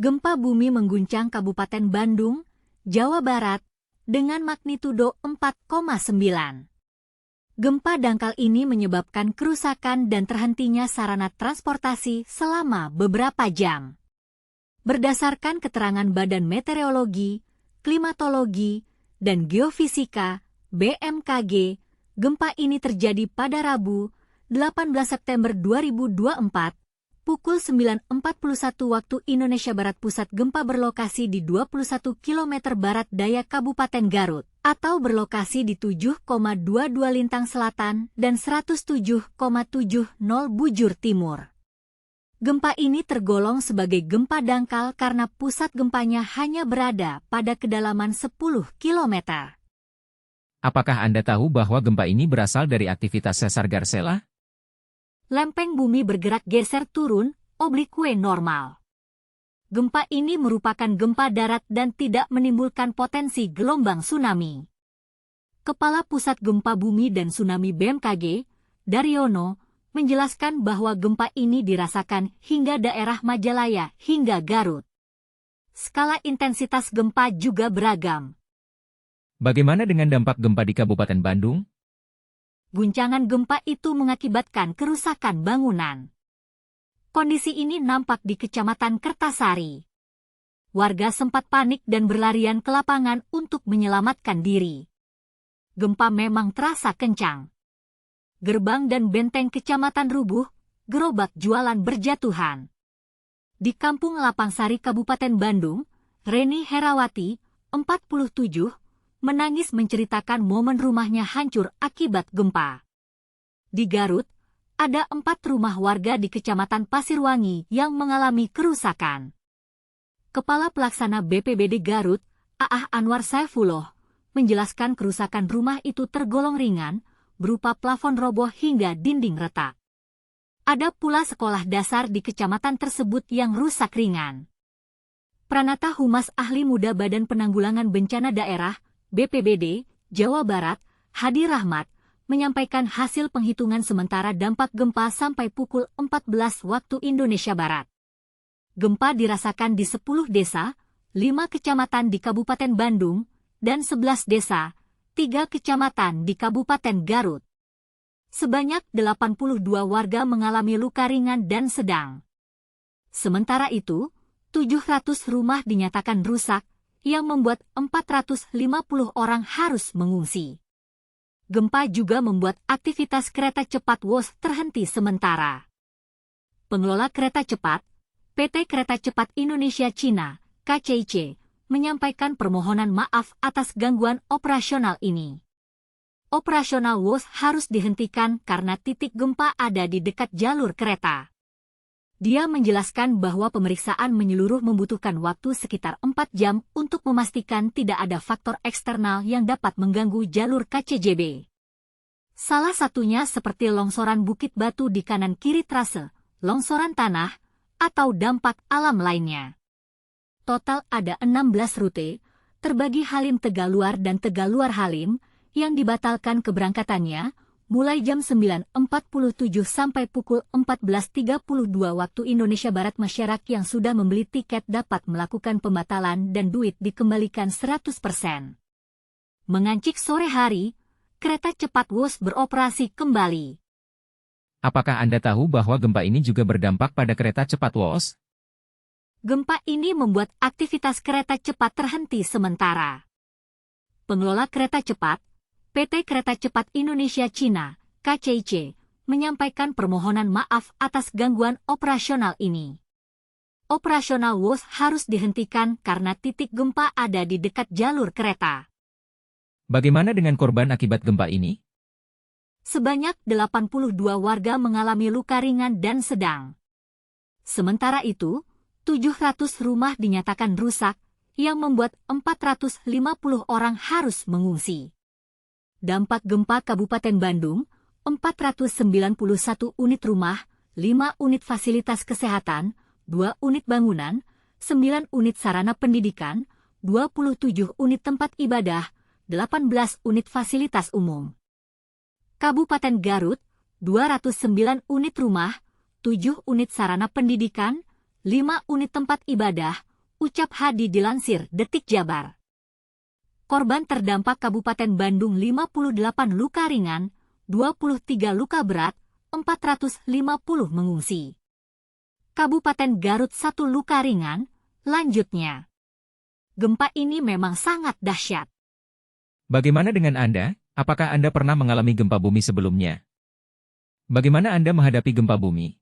Gempa bumi mengguncang Kabupaten Bandung, Jawa Barat, dengan magnitudo 4,9. Gempa dangkal ini menyebabkan kerusakan dan terhentinya sarana transportasi selama beberapa jam. Berdasarkan keterangan Badan Meteorologi, Klimatologi, dan Geofisika (BMKG), gempa ini terjadi pada Rabu, 18 September 2024, pukul 9.41 waktu Indonesia Barat. Pusat gempa berlokasi di 21 km barat daya Kabupaten Garut, atau berlokasi di 7,22 Lintang Selatan dan 107,70 Bujur Timur. Gempa ini tergolong sebagai gempa dangkal karena pusat gempanya hanya berada pada kedalaman 10 km. Apakah Anda tahu bahwa gempa ini berasal dari aktivitas sesar Garcella? Lempeng bumi bergerak geser turun, oblique normal. Gempa ini merupakan gempa darat dan tidak menimbulkan potensi gelombang tsunami. Kepala Pusat Gempa Bumi dan Tsunami BMKG, Daryono, menjelaskan bahwa gempa ini dirasakan hingga daerah Majalaya hingga Garut. Skala intensitas gempa juga beragam. Bagaimana dengan dampak gempa di Kabupaten Bandung? Guncangan gempa itu mengakibatkan kerusakan bangunan. Kondisi ini nampak di Kecamatan Kertasari. Warga sempat panik dan berlarian ke lapangan untuk menyelamatkan diri. Gempa memang terasa kencang. Gerbang dan benteng kecamatan rubuh, gerobak jualan berjatuhan. Di Kampung Lapangsari, Kabupaten Bandung, Reni Herawati, 47, menangis menceritakan momen rumahnya hancur akibat gempa. Di Garut, ada 4 rumah warga di Kecamatan Pasirwangi yang mengalami kerusakan. Kepala Pelaksana BPBD Garut, Aah Anwar Saifullah, menjelaskan kerusakan rumah itu tergolong ringan, berupa plafon roboh hingga dinding retak. Ada pula sekolah dasar di kecamatan tersebut yang rusak ringan. Pranata Humas Ahli Muda Badan Penanggulangan Bencana Daerah, BPBD, Jawa Barat, Hadi Rahmat, menyampaikan hasil penghitungan sementara dampak gempa sampai pukul 14 waktu Indonesia Barat. Gempa dirasakan di 10 desa, 5 kecamatan di Kabupaten Bandung, dan 11 desa, 3 kecamatan di Kabupaten Garut. Sebanyak 82 warga mengalami luka ringan dan sedang. Sementara itu, 700 rumah dinyatakan rusak, yang membuat 450 orang harus mengungsi. Gempa juga membuat aktivitas kereta cepat WOS terhenti sementara. Pengelola kereta cepat, PT Kereta Cepat Indonesia Cina, KCIC, menyampaikan permohonan maaf atas gangguan operasional ini. Operasional WOS harus dihentikan karena titik gempa ada di dekat jalur kereta. Dia menjelaskan bahwa pemeriksaan menyeluruh membutuhkan waktu sekitar 4 jam untuk memastikan tidak ada faktor eksternal yang dapat mengganggu jalur KCJB. Salah satunya seperti longsoran bukit batu di kanan kiri trase, longsoran tanah, atau dampak alam lainnya. Total ada 16 rute, terbagi Halim Tegaluar dan Tegaluar Halim, yang dibatalkan keberangkatannya, mulai jam 9.47 sampai pukul 14.32 waktu Indonesia Barat. Masyarakat yang sudah membeli tiket dapat melakukan pembatalan dan duit dikembalikan 100%. Mengancik sore hari, kereta cepat WOS beroperasi kembali. Apakah Anda tahu bahwa gempa ini juga berdampak pada kereta cepat WOS? Gempa ini membuat aktivitas kereta cepat terhenti sementara. Pengelola kereta cepat, PT Kereta Cepat Indonesia Cina, KCIC, menyampaikan permohonan maaf atas gangguan operasional ini. Operasional WOS harus dihentikan karena titik gempa ada di dekat jalur kereta. Bagaimana dengan korban akibat gempa ini? Sebanyak 82 warga mengalami luka ringan dan sedang. Sementara itu, 700 rumah dinyatakan rusak, yang membuat 450 orang harus mengungsi. Dampak gempa Kabupaten Bandung, 491 unit rumah, 5 unit fasilitas kesehatan, 2 unit bangunan, 9 unit sarana pendidikan, 27 unit tempat ibadah, 18 unit fasilitas umum. Kabupaten Garut, 209 unit rumah, 7 unit sarana pendidikan, 5 unit tempat ibadah, Ucap Hadi dilansir Detik Jabar. Korban terdampak Kabupaten Bandung 58 luka ringan, 23 luka berat, 450 mengungsi. Kabupaten Garut 1 luka ringan, lanjutnya. Gempa ini memang sangat dahsyat. Bagaimana dengan Anda? Apakah Anda pernah mengalami gempa bumi sebelumnya? Bagaimana Anda menghadapi gempa bumi?